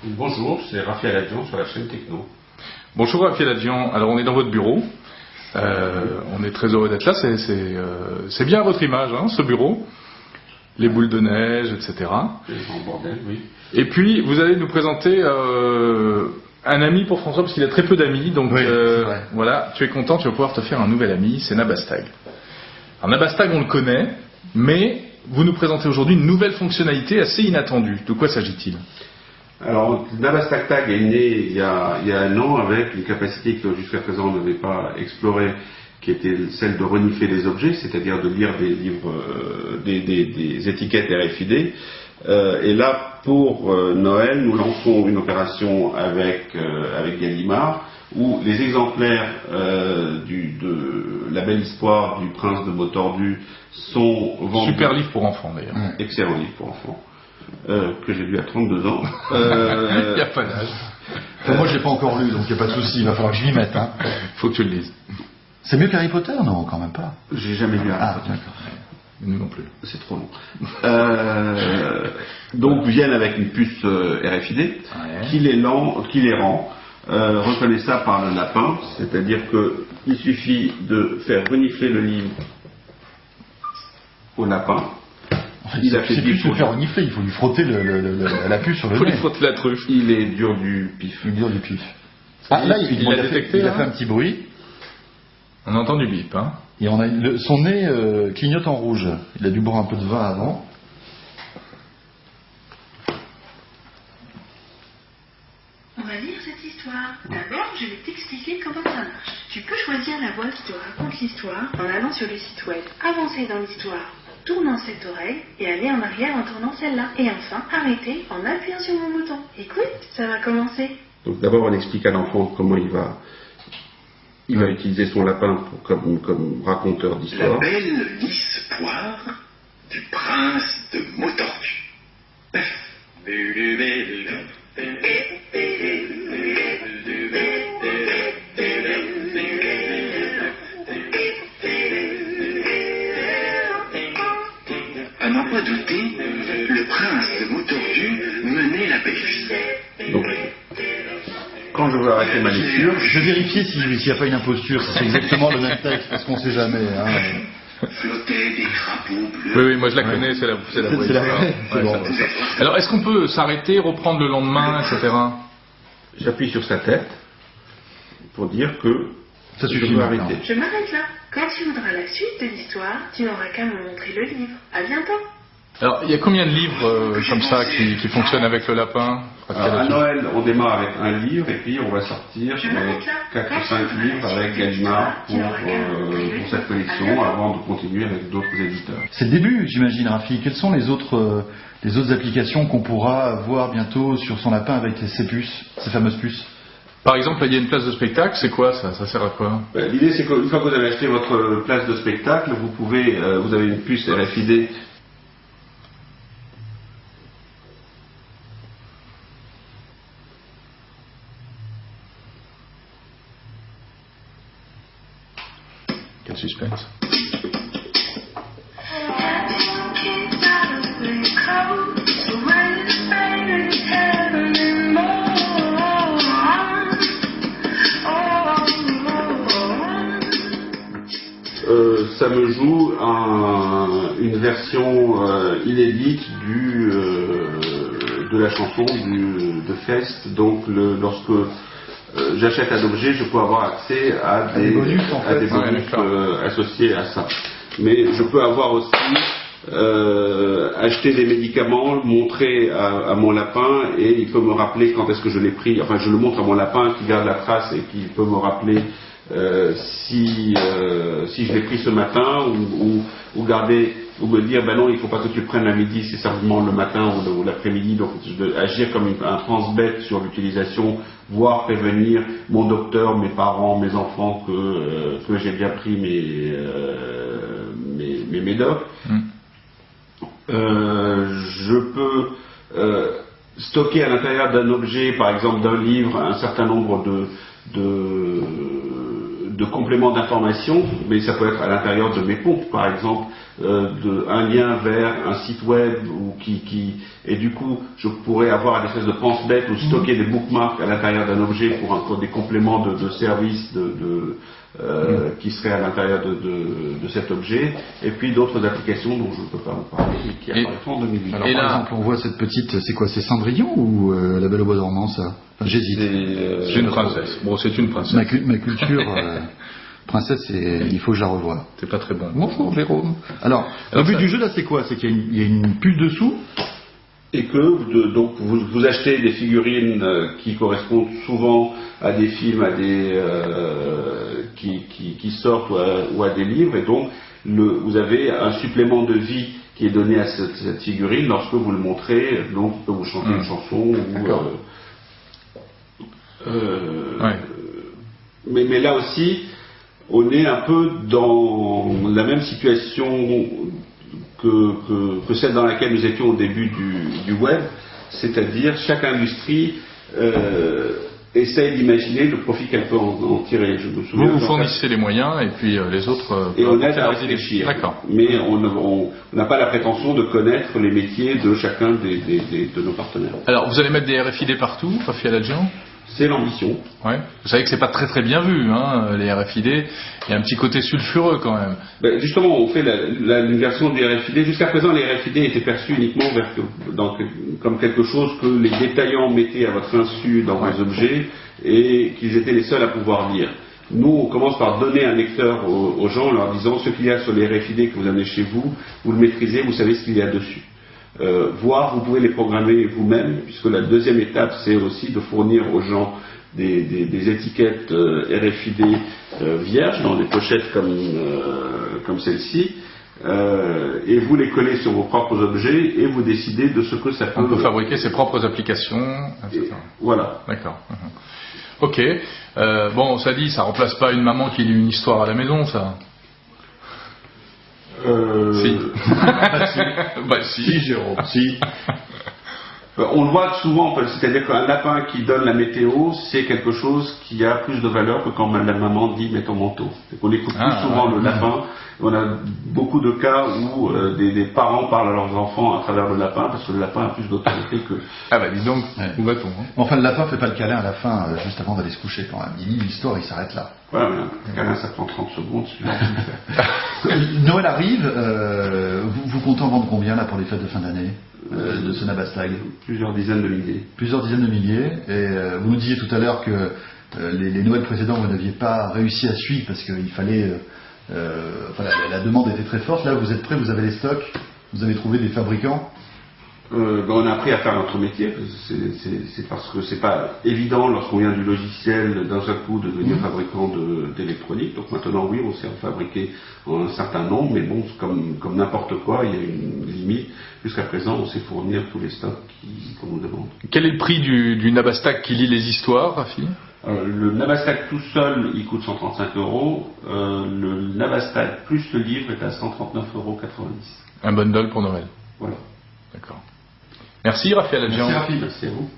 Bonjour, c'est Raphaël Adjian sur la chaîne Techno. Bonjour Raphaël Adjian, alors on est dans votre bureau, on est très heureux d'être là, c'est bien à votre image ce bureau, les boules de neige, etc. En bordel, oui. Et puis vous allez nous présenter un ami pour François, parce qu'il a très peu d'amis, donc oui, voilà, tu es content, tu vas pouvoir te faire un nouvel ami, c'est Nabastag. Alors Nabastag on le connaît, mais vous nous présentez aujourd'hui une nouvelle fonctionnalité assez inattendue. De quoi s'agit-il ? Alors, Nabastag Tag est né il y a 1 an avec une capacité que jusqu'à présent on n'avait pas explorée, qui était celle de renifler les objets, c'est-à-dire de lire des livres, des étiquettes RFID. Et là, pour Noël, nous lançons une opération avec Gallimard, où les exemplaires de La Belle Histoire du Prince de Mots Tordus sont vendus. Super livre pour enfants d'ailleurs. Excellent livre pour enfants. Que j'ai lu à 32 ans. Il n'y a pas d'âge. Enfin, moi je l'ai pas encore lu, donc il n'y a pas de souci, il va falloir que je m'y mette. Faut que tu le lises. C'est mieux qu'Harry Potter, non? Quand même pas. J'ai jamais lu Harry Potter. D'accord. Nous non plus. C'est trop long. Donc viennent avec une puce RFID qui les rend reconnaissables par le lapin, c'est-à-dire qu'il suffit de faire renifler le livre au lapin. En fait, c'est plus le faire renifler, il faut lui frotter la puce sur le nez. Il faut lui frotter la truffe. Il est dur du pif. Il est dur du pif. Ah, là, il a détecté. Il a fait un petit bruit. On entend du bip, hein. Et on a son nez clignote en rouge. Il a dû boire un peu de vin avant. On va lire cette histoire. D'abord, je vais t'expliquer comment ça marche. Tu peux choisir la voix qui te raconte l'histoire en allant sur le site web, avancer dans l'histoire, tournant cette oreille et aller en arrière en tournant celle-là. Et enfin, arrêter en appuyant sur mon bouton. Écoute, ça va commencer. Donc d'abord, on explique à l'enfant comment il va utiliser son lapin comme raconteur d'histoire. La belle lisse poire du prince de Mots Tordus. À n'en pas douter, le prince de Mots Tordus menait la belle fille. Donc, quand je veux arrêter ma lecture, Je vais vérifier s'il n'y a pas une imposture, si c'est exactement le même texte, parce qu'on ne sait jamais. Flottaient des crapauds bleus. Oui, moi je la connais, c'est la voix. C'est la vraie. C'est bon. Alors, est-ce qu'on peut s'arrêter, reprendre le lendemain, etc. j'appuie sur sa tête pour dire que Ça je suffit veux maintenant. arrêter. Je m'arrête là. Quand tu voudras la suite de l'histoire, tu n'auras qu'à me montrer le livre. À bientôt. Alors, il y a combien de livres comme ça qui fonctionnent avec le lapin? Alors, à Noël, on démarre avec un livre et puis on va sortir Je m'arrête là. 4 ou 5 livres avec Gallimard pour cette collection avant de continuer avec d'autres éditeurs. C'est le début, j'imagine, Rafi. Quelles sont les autres applications qu'on pourra voir bientôt sur son lapin avec ces puces, ces fameuses puces? Par exemple, là, il y a une place de spectacle, c'est quoi ça? Ça sert à quoi? L'idée, c'est qu'une fois que vous avez acheté votre place de spectacle, vous avez une puce RFID. Quel suspense. Ça me joue une version inédite de la chanson de Fest. Donc lorsque j'achète un objet, je peux avoir accès à des bonus, associés à ça. Mais je peux avoir aussi acheter des médicaments, le montrer à mon lapin et il peut me rappeler quand est-ce que je l'ai pris. Enfin, je le montre à mon lapin qui garde la trace et qui peut me rappeler si je l'ai pris ce matin ou me dire ben non, il ne faut pas que tu le prennes à midi, c'est simplement le matin ou l'après-midi. Donc agir comme un pense-bête sur l'utilisation, voire prévenir mon docteur, mes parents, mes enfants que j'ai bien pris mes médocs. Je peux stocker à l'intérieur d'un objet, par exemple d'un livre, un certain nombre de compléments d'information, mais ça peut être à l'intérieur de mes pompes, par exemple. un lien vers un site web et du coup je pourrais avoir une espèce de pense-bête ou stocker des bookmarks à l'intérieur d'un objet pour des compléments de services qui seraient à l'intérieur de cet objet, et puis d'autres applications dont je ne peux pas vous parler et qui apparaîtront en 2008. Alors par exemple on voit cette petite, c'est quoi, c'est Cendrillon ou La Belle au Bois dormant, ça? Enfin, j'hésite. C'est une princesse. Bon, c'est une princesse. Ma culture princesse, il faut que je la revoie. C'est pas très bon. Bonjour Jérôme. Alors le but du jeu là c'est quoi? C'est qu'il y a une puce dessous. Et que donc vous achetez des figurines qui correspondent souvent à des films, qui sortent ou à des livres, et donc vous avez un supplément de vie qui est donné à cette figurine lorsque vous le montrez, donc vous chantez une chanson mais là aussi on est un peu dans la même situation que celle dans laquelle nous étions au début du web, c'est-à-dire chaque industrie essaye d'imaginer le profit qu'elle peut en tirer. Je me souviens, vous fournissez les moyens et puis les autres... et on aide à réfléchir. D'accord. Mais on n'a pas la prétention de connaître les métiers de chacun de nos partenaires. Alors, vous allez mettre des RFID partout, Rafi Aladjian? C'est l'ambition. Ouais. Vous savez que c'est pas très très bien vu, hein, les RFID. Il y a un petit côté sulfureux quand même. Ben justement, on fait une version des RFID. Jusqu'à présent, les RFID étaient perçus uniquement comme quelque chose que les détaillants mettaient à votre insu dans vos objets et qu'ils étaient les seuls à pouvoir lire. Nous, on commence par donner un lecteur aux gens en leur disant ce qu'il y a sur les RFID que vous amenez chez vous, vous le maîtrisez, vous savez ce qu'il y a dessus. Voire vous pouvez les programmer vous-même, puisque la deuxième étape c'est aussi de fournir aux gens des étiquettes RFID vierges dans des pochettes comme celle-ci, et vous les collez sur vos propres objets et vous décidez de ce que ça peut... On peut fabriquer ses propres applications, etc. Voilà. D'accord. Ok. Bon, ça dit, ça remplace pas une maman qui lit une histoire à la maison, ça. Si. Bah si, Jérôme, si. On le voit souvent, c'est-à-dire qu'un lapin qui donne la météo, c'est quelque chose qui a plus de valeur que quand la maman dit « mets ton manteau ». On écoute plus souvent le lapin. On a beaucoup de cas où des parents parlent à leurs enfants à travers le lapin, parce que le lapin a plus d'autorité que... Ah bah dis donc, où va-t-on hein? Enfin, le lapin fait pas le câlin à la fin, juste avant d'aller se coucher quand même. Il lit l'histoire, il s'arrête là. Voilà, mais un câlin ça prend 30 secondes, Noël arrive, vous comptez en vendre combien là pour les fêtes de fin d'année de ce Nabastag? Plusieurs dizaines de milliers. Plusieurs dizaines de milliers. Et vous nous disiez tout à l'heure que les Noëls précédents, vous n'aviez pas réussi à suivre parce qu'il fallait... la demande était très forte. Là, vous êtes prêts, vous avez les stocks, vous avez trouvé des fabricants. On a appris à faire notre métier. C'est parce que c'est pas évident lorsqu'on vient du logiciel d'un seul coup de devenir fabricant d'électronique. Donc maintenant, oui, on sait en fabriquer un certain nombre, mais bon, comme n'importe quoi, il y a une limite. Jusqu'à présent, on sait fournir tous les stocks qu'on nous demande. Quel est le prix du Nabastag qui lit les histoires, Rafi? Le Nabastag tout seul, il coûte 135 €. Le Nabastag plus le livre est à 139,90 €. Un bundle pour Noël. Voilà. D'accord. Merci Rafi Aladjian. Merci Rafi. Merci à vous.